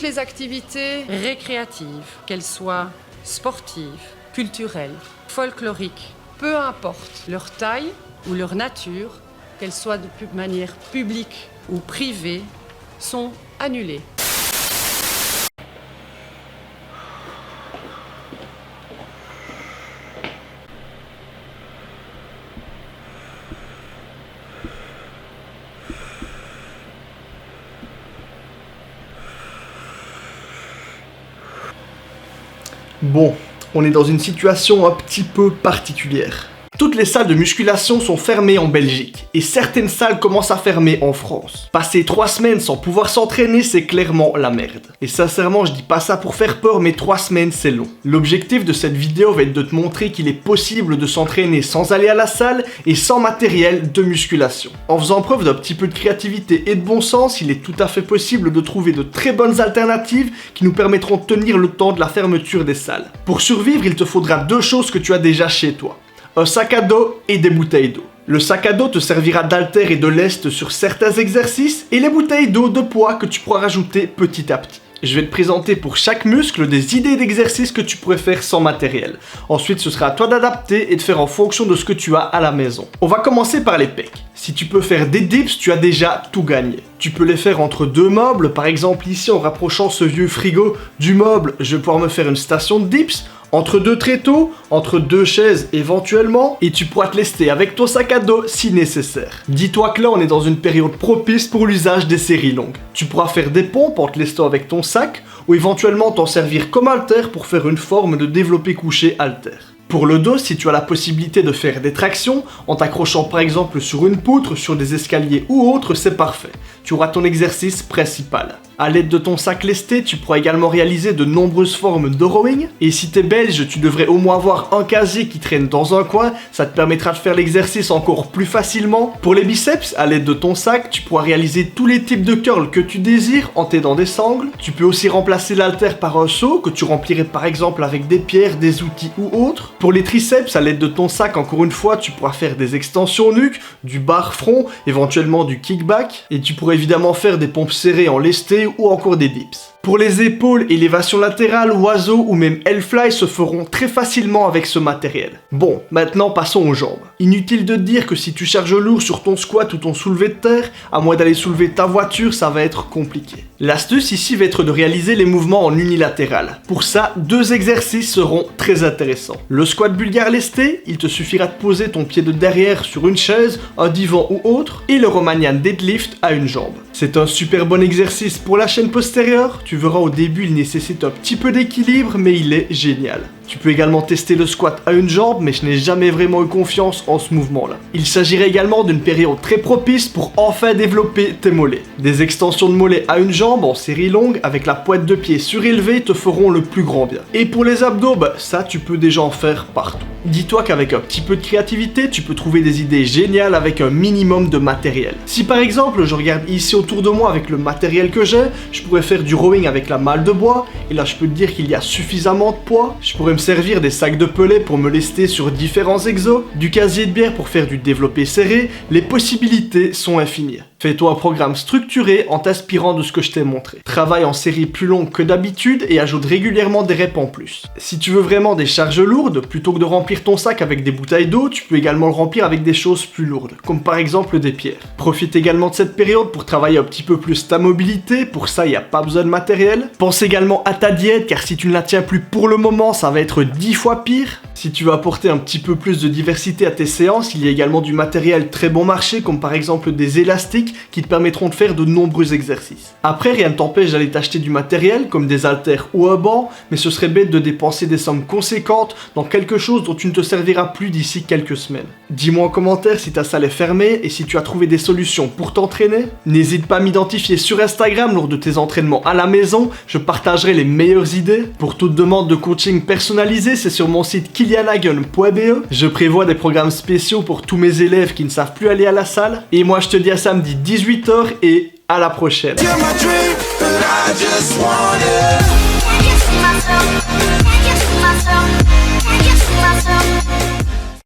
toutes les activités récréatives, qu'elles soient sportives, culturelles, folkloriques, peu importe leur taille ou leur nature, qu'elles soient de manière publique ou privée, sont annulées. Bon, on est dans une situation un petit peu particulière. Toutes les salles de musculation sont fermées en Belgique et certaines salles commencent à fermer en France. Passer 3 semaines sans pouvoir s'entraîner, c'est clairement la merde. Et sincèrement, je dis pas ça pour faire peur, mais 3 semaines c'est long. L'objectif de cette vidéo va être de te montrer qu'il est possible de s'entraîner sans aller à la salle et sans matériel de musculation. En faisant preuve d'un petit peu de créativité et de bon sens, il est tout à fait possible de trouver de très bonnes alternatives qui nous permettront de tenir le temps de la fermeture des salles. Pour survivre, il te faudra 2 choses que tu as déjà chez toi. Un sac à dos et des bouteilles d'eau. Le sac à dos te servira d'haltère et de lest sur certains exercices et les bouteilles d'eau de poids que tu pourras rajouter petit à petit. Je vais te présenter pour chaque muscle des idées d'exercices que tu pourrais faire sans matériel. Ensuite, ce sera à toi d'adapter et de faire en fonction de ce que tu as à la maison. On va commencer par les pecs. Si tu peux faire des dips, tu as déjà tout gagné. Tu peux les faire entre 2 meubles, par exemple ici en rapprochant ce vieux frigo du meuble, je vais pouvoir me faire une station de dips. Entre 2 tréteaux, entre 2 chaises éventuellement, et tu pourras te lester avec ton sac à dos si nécessaire. Dis-toi que là on est dans une période propice pour l'usage des séries longues. Tu pourras faire des pompes en te lestant avec ton sac, ou éventuellement t'en servir comme haltère pour faire une forme de développé couché haltère. Pour le dos, si tu as la possibilité de faire des tractions, en t'accrochant par exemple sur une poutre, sur des escaliers ou autre, c'est parfait. Tu auras ton exercice principal. À l'aide de ton sac lesté, tu pourras également réaliser de nombreuses formes de rowing. Et si t'es belge, tu devrais au moins avoir un casier qui traîne dans un coin, ça te permettra de faire l'exercice encore plus facilement. Pour les biceps, à l'aide de ton sac, tu pourras réaliser tous les types de curls que tu désires en t'aidant des sangles. Tu peux aussi remplacer l'haltère par un seau que tu remplirais par exemple avec des pierres, des outils ou autres. Pour les triceps, à l'aide de ton sac, encore une fois, tu pourras faire des extensions nuque, du bar front, éventuellement du kickback. Et tu pourrais évidemment faire des pompes serrées en lesté ou encore des dips. Pour les épaules, élévation latérale, oiseau ou même L-fly se feront très facilement avec ce matériel. Bon, maintenant passons aux jambes. Inutile de te dire que si tu charges lourd sur ton squat ou ton soulevé de terre, à moins d'aller soulever ta voiture, ça va être compliqué. L'astuce ici va être de réaliser les mouvements en unilatéral. Pour ça, 2 exercices seront très intéressants. Le squat bulgare lesté, il te suffira de poser ton pied de derrière sur une chaise, un divan ou autre, et le Romanian deadlift à une jambe. C'est un super bon exercice pour la chaîne postérieure. Tu verras au début, il nécessite un petit peu d'équilibre, mais il est génial. Tu peux également tester le squat à une jambe, mais je n'ai jamais vraiment eu confiance en ce mouvement-là. Il s'agirait également d'une période très propice pour enfin développer tes mollets. Des extensions de mollets à une jambe en série longue, avec la pointe de pied surélevée, te feront le plus grand bien. Et pour les abdos, ça tu peux déjà en faire partout. Dis-toi qu'avec un petit peu de créativité, tu peux trouver des idées géniales avec un minimum de matériel. Si par exemple, je regarde ici autour de moi avec le matériel que j'ai, je pourrais faire du rowing avec la malle de bois, et là je peux te dire qu'il y a suffisamment de poids. Je pourrais me servir des sacs de pelets pour me lester sur différents exos, du casier de bière pour faire du développé serré, les possibilités sont infinies. Fais-toi un programme structuré en t'inspirant de ce que je t'ai montré. Travaille en série plus longue que d'habitude et ajoute régulièrement des reps en plus. Si tu veux vraiment des charges lourdes, plutôt que de remplir ton sac avec des bouteilles d'eau, tu peux également le remplir avec des choses plus lourdes, comme par exemple des pierres. Profite également de cette période pour travailler un petit peu plus ta mobilité, pour ça il n'y a pas besoin de matériel. Pense également à ta diète, car si tu ne la tiens plus pour le moment, ça va être 10 fois pire. Si tu veux apporter un petit peu plus de diversité à tes séances, il y a également du matériel très bon marché, comme par exemple des élastiques qui te permettront de faire de nombreux exercices. Après, rien ne t'empêche d'aller t'acheter du matériel, comme des haltères ou un banc, mais ce serait bête de dépenser des sommes conséquentes dans quelque chose dont tu ne te serviras plus d'ici quelques semaines. Dis-moi en commentaire si ta salle est fermée et si tu as trouvé des solutions pour t'entraîner. N'hésite pas à m'identifier sur Instagram lors de tes entraînements à la maison, je partagerai les meilleures idées. Pour toute demande de coaching personnalisé, c'est sur mon site kilianhagen.be. Je prévois des programmes spéciaux pour tous mes élèves qui ne savent plus aller à la salle. Et moi je te dis à samedi 18h et à la prochaine.